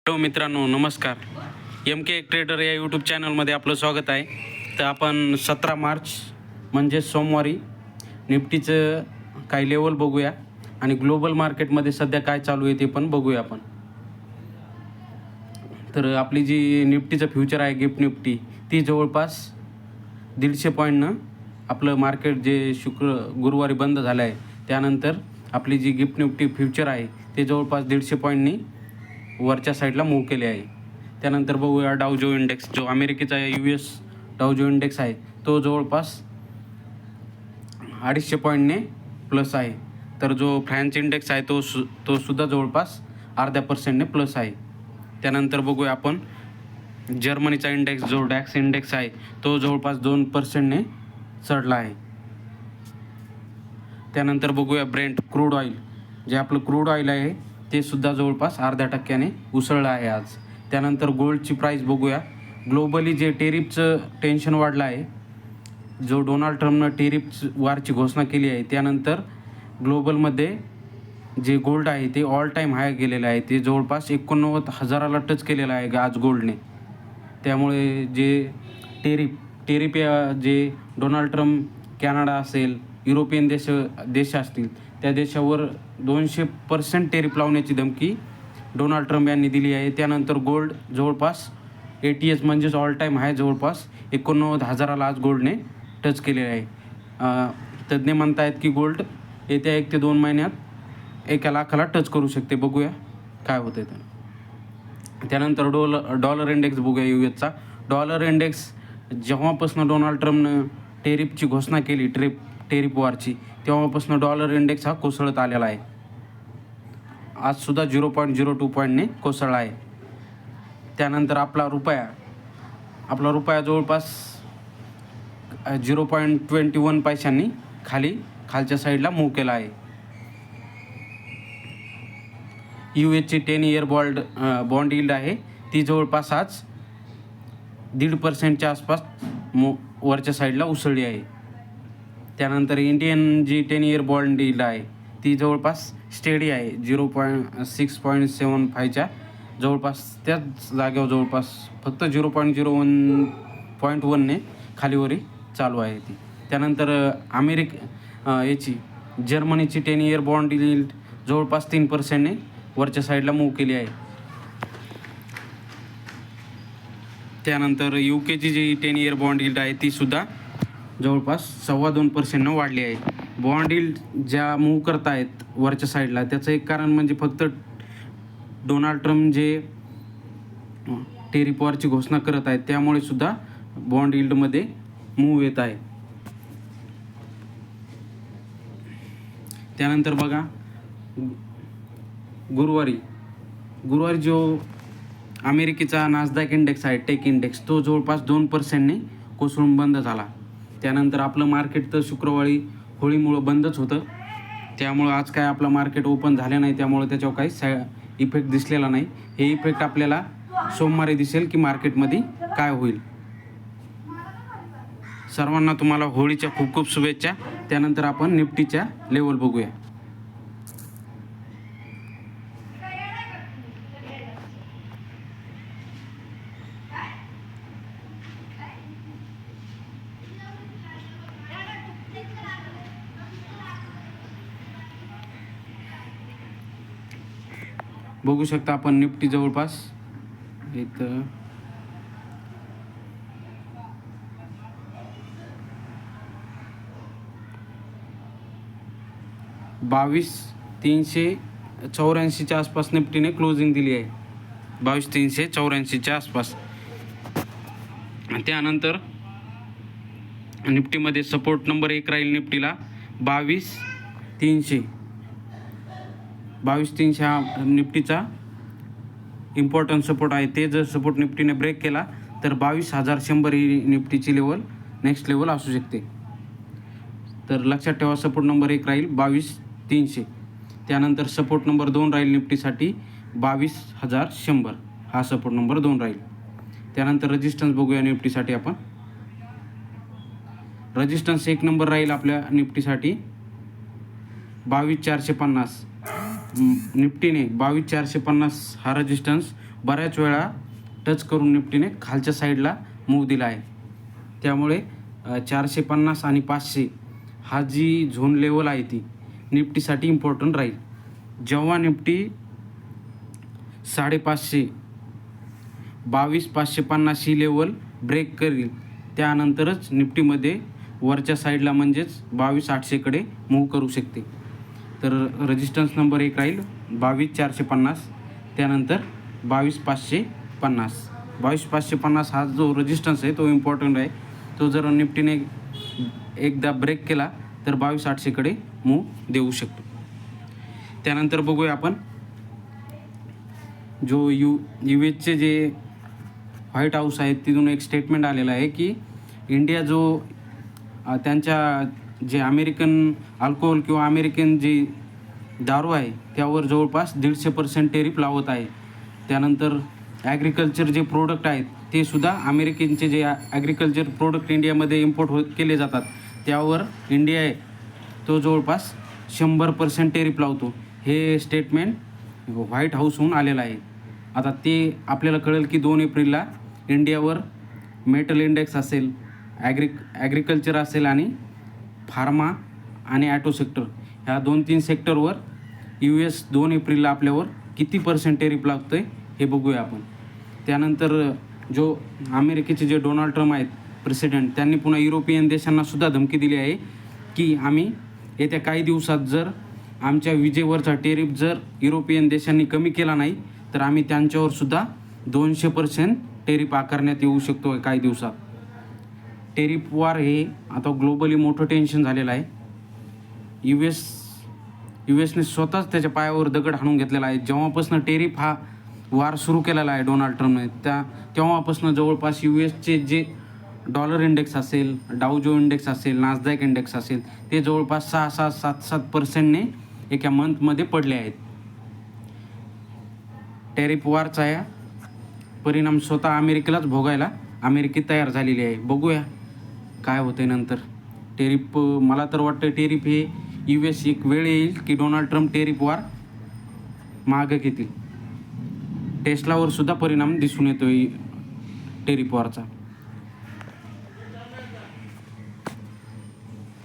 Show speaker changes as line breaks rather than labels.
Hello मित्रांनो, नमस्कार. MK trader या यूट्यूब चॅनलमध्ये आपलं स्वागत आहे. तर आपण 17 मार्च म्हणजे सोमवारी निफ्टीचं काही लेवल बघूया आणि ग्लोबल मार्केटमध्ये सध्या काय चालू आहे ते पण बघूया आपण. तर आपली जी निफ्टीचं फ्युचर आहे गिफ्ट निफ्टी, ती जवळपास 150 पॉईंटनं आपलं मार्केट जे गुरुवारी बंद झालं आहे त्यानंतर आपली जी गिफ्ट निफ्टी फ्युचर आहे ते जवळपास 150 पॉईंटनी वरच्या साईडला मूव्ह केले आहे. त्यानंतर बघूया डाव जो इंडेक्स, जो अमेरिकेचा US डाव जो इंडेक्स आहे तो जवळपास 250 पॉईंटने प्लस आहे. तर जो फ्रान्स इंडेक्स आहे तो सुद्धा जवळपास 0.5% प्लस आहे. त्यानंतर बघूया आपण जर्मनीचा इंडेक्स जो डॅक्स इंडेक्स आहे तो जवळपास 2%ने चढला आहे. त्यानंतर बघूया ब्रेंट क्रूड ऑइल, जे आपलं क्रूड ऑइल आहे ते सुद्धा जवळपास 0.5% उसळलं आहे आज. त्यानंतर गोल्डची प्राईस बघूया. ग्लोबली जे टेरिफचं टेन्शन वाढलं आहे, जो डोनाल्ड ट्रम्पनं टेरिफ वारची घोषणा केली आहे त्यानंतर ग्लोबलमध्ये जे गोल्ड आहे ते ऑल टाईम हाय गेलेलं आहे. ते जवळपास 89,000ला टच केलेलं आहे आज गोल्डने. त्यामुळे जे टेरिफ जे डोनाल्ड ट्रम्प कॅनडा असेल, युरोपियन देश असतील त्या देशावर 200% टेरिफ लावण्याची धमकी डोनाल्ड ट्रम्प यांनी दिली आहे. त्यानंतर गोल्ड जवळपास ATH म्हणजेच ऑल टाईम हाय जवळपास 89,000ला आज गोल्डने टच केलेले आहे. तज्ज्ञ म्हणत आहेत की गोल्ड येत्या 1 ते 2 महिन्यात 1 लाखाला टच करू शकते. बघूया काय होतं आहे तर. त्यानंतर डॉलर इंडेक्स बघूया. USचा डॉलर इंडेक्स जेव्हापासून डोनाल्ड ट्रम्पनं टेरिफची घोषणा केली, टेरिफ वॉरची, तेव्हापासून डॉलर इंडेक्स हा कोसळत आलेला आहे. आजसुद्धा 0.02 पॉईंटने कोसळला आहे. त्यानंतर आपला रुपया जवळपास 0.21 पैशांनी खालच्या साईडला मूव्ह केला आहे. USची 10 इयर बॉन्ड यील्ड आहे ती जवळपास आज 1.5% आसपास वरच्या साईडला उसळली आहे. त्यानंतर इंडियन जी 10 इयर बॉन्ड यील्ड आहे ती जवळपास स्टेडी आहे 6.75च्या जवळपास, त्याच जागेवर जवळपास फक्त 0.01ने खालीवरी चालू आहे ती. त्यानंतर जर्मनीची 10 इयर बॉन्ड यील्ड जवळपास 3%ने वरच्या साईडला मूव्ह केली आहे. त्यानंतर UKची जी 10 इयर बॉन्ड यील्ड आहे ती सुद्धा जवळपास 2.25% वाढली आहे. बॉन्ड यील्ड ज्या मूव्ह करत आहेत वरच्या साईडला त्याचं एक कारण म्हणजे फक्त डोनाल्ड ट्रम्प जे टेरिफ वॉरची घोषणा करत आहेत त्यामुळे सुद्धा बॉन्ड यील्डमध्ये मूव्ह येत आहे. त्यानंतर बघा गुरुवारी जो अमेरिकेचा नासडॅक इंडेक्स आहे, टेक इंडेक्स, तो जवळपास 2%ने कोसळून बंद झाला. त्यानंतर आपलं मार्केट तर शुक्रवारी होळीमुळं बंदच होतं. त्यामुळं आज काय आपलं मार्केट ओपन झालं नाही, त्यामुळे त्याच्यावर काही इफेक्ट दिसलेला नाही. हे इफेक्ट आपल्याला सोमवारी दिसेल की मार्केटमध्ये काय होईल. सर्वांना तुम्हाला होळीच्या खूप खूप शुभेच्छा. त्यानंतर आपण निफ्टीच्या लेवल बघूया. बघू शकता आपण निफ्टी जवळपास इथं 22,384च्या आसपास निफ्टीने क्लोजिंग दिली आहे. 22,384च्या आसपास. त्यानंतर निफ्टीमध्ये सपोर्ट नंबर 1 राहील निफ्टीला 22,300 हा निफ्टीचा इम्पॉर्टंट सपोर्ट आहे. ते जर सपोर्ट निफ्टीने ब्रेक केला तर 22,100 ही निफ्टीची नेक्स्ट लेवल असू शकते. तर लक्षात ठेवा, सपोर्ट नंबर 1 राहील 22,300. त्यानंतर सपोर्ट नंबर 2 राहील निफ्टीसाठी 22,100 हा सपोर्ट नंबर 2 राहील. त्यानंतर रेजिस्टन्स बघूया निफ्टीसाठी आपण. रेजिस्टन्स 1 नंबर राहील आपल्या निफ्टीसाठी 22,450. निफ्टीने 22,450 हा रेजिस्टन्स बऱ्याच वेळा टच करून निफ्टीने खालच्या साईडला मूव दिला आहे. त्यामुळे 450 आणि 500 हा जी झोन लेवल आहे ती निफ्टीसाठी इम्पॉर्टंट राहील. जेव्हा निफ्टी 550 22,550 ही लेवल ब्रेक करेल त्यानंतरच निफ्टीमध्ये वरच्या साईडला म्हणजेच 22,800कडे मूव्ह करू शकते. तर रेजिस्टन्स नंबर 1 राहील 22,450, त्यानंतर 22,550. 22,550 हा जो रेजिस्टन्स आहे तो इम्पॉर्टंट आहे. तो जर निफ्टीने एकदा ब्रेक केला तर 22,800कडे मूव्ह देऊ शकतो. त्यानंतर बघूया आपण जो US जे व्हाईट हाऊस आहे तिथून एक स्टेटमेंट आलेला आहे की इंडिया जो त्यांच्या जे अमेरिकन अल्कोहोल किंवा अमेरिकन जी दारू आहे त्यावर जवळपास 150% टेरिफ लावत आहे. त्यानंतर ॲग्रिकल्चर जे प्रोडक्ट आहेत ते सुद्धा अमेरिकेचे जे ॲग्रिकल्चर प्रोडक्ट इंडियामध्ये इम्पोर्ट केले जातात त्यावर इंडिया आहे तो जवळपास 100% टेरिफ लावतो. हे स्टेटमेंट व्हाईट हाऊसहून आलेलं आहे. आता ते आपल्याला कळेल की 2 एप्रिलला इंडियावर मेटल इंडेक्स असेल, ॲग्रिकल्चर असेल आणि फार्मा आणि ॲटो सेक्टर ह्या 2-3 सेक्टरवर US 2 एप्रिलला आपल्यावर किती % टेरिफ लागतं आहे हे बघूया आपण. त्यानंतर जो अमेरिकेचे जे डोनाल्ड ट्रम्प आहेत प्रेसिडेंट त्यांनी पुन्हा युरोपियन देशांनासुद्धा धमकी दिली आहे की आम्ही येत्या काही दिवसात जर आमच्या विजेवरचा टेरिफ जर युरोपियन देशांनी कमी केला नाही तर आम्ही त्यांच्यावरसुद्धा 200% टेरिफ आकारण्यात येऊ शकतो काही दिवसात. टेरिफ वार हे आता ग्लोबली मोठं टेन्शन झालेलं आहे. युएसने स्वतःच त्याच्या पायावर दगड हाणून घेतलेला आहे. जेव्हापासून टेरिफ हा वार सुरू केलेला आहे डोनाल्ड ट्रम्पने तेव्हापासून जवळपास USचे जे डॉलर इंडेक्स असेल, डाऊजो इंडेक्स असेल, नासडॅक इंडेक्स असेल ते जवळपास 6-7% एका मंथमध्ये पडले आहेत. टेरिफ वारचा या परिणाम स्वतः अमेरिकेलाच भोगायला अमेरिका तयार झालेली आहे. बघूया काय होते नंतर. टेरिफ मला तर वाटतं टेरिफ हे US एक वेळ येईल की डोनाल्ड ट्रम्प टेरिफ वार मागं घेतील. टेस्लावर सुद्धा परिणाम दिसून येतो टेरिफ वारचा.